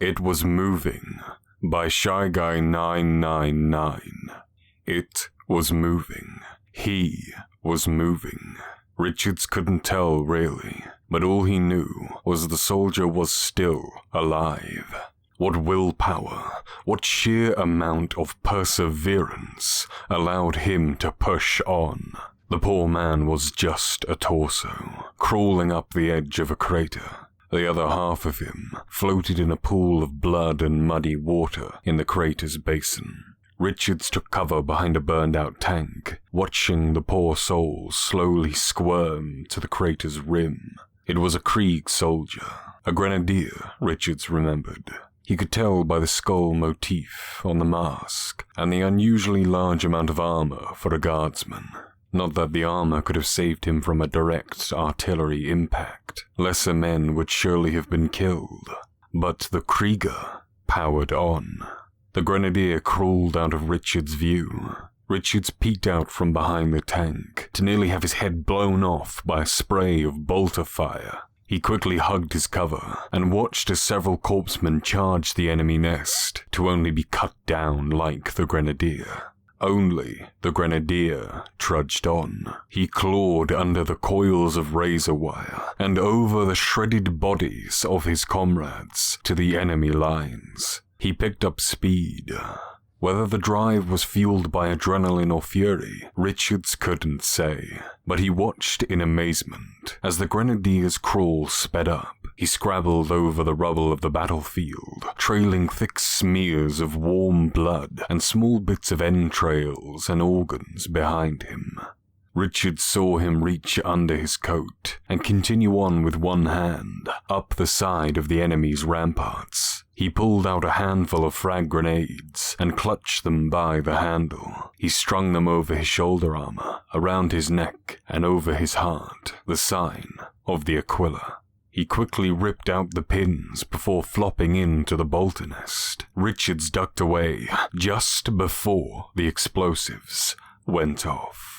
It was moving. By ShyGuy999. It was moving. He was moving. Richards couldn't tell, really, but all he knew was the soldier was still alive. What willpower, what sheer amount of perseverance allowed him to push on. The poor man was just a torso, crawling up the edge of a crater. The other half of him floated in a pool of blood and muddy water in the crater's basin. Richards took cover behind a burned-out tank, watching the poor soul slowly squirm to the crater's rim. It was a Krieg soldier, a grenadier, Richards remembered. He could tell by the skull motif on the mask and the unusually large amount of armor for a guardsman. Not that the armor could have saved him from a direct artillery impact. Lesser men would surely have been killed. But the Krieger powered on. The grenadier crawled out of Richards' view. Richards peeked out from behind the tank to nearly have his head blown off by a spray of bolter fire. He quickly hugged his cover and watched as several corpsmen charged the enemy nest to only be cut down like the grenadier. Only the grenadier trudged on. He clawed under the coils of razor wire and over the shredded bodies of his comrades to the enemy lines. He picked up speed. Whether the drive was fueled by adrenaline or fury, Richards couldn't say, but he watched in amazement as the grenadier's crawl sped up. He scrabbled over the rubble of the battlefield, trailing thick smears of warm blood and small bits of entrails and organs behind him. Richard saw him reach under his coat and continue on with one hand up the side of the enemy's ramparts. He pulled out a handful of frag grenades and clutched them by the handle. He strung them over his shoulder armor, around his neck, and over his heart, the sign of the Aquila. He quickly ripped out the pins before flopping into the bolter nest. Richards ducked away just before the explosives went off.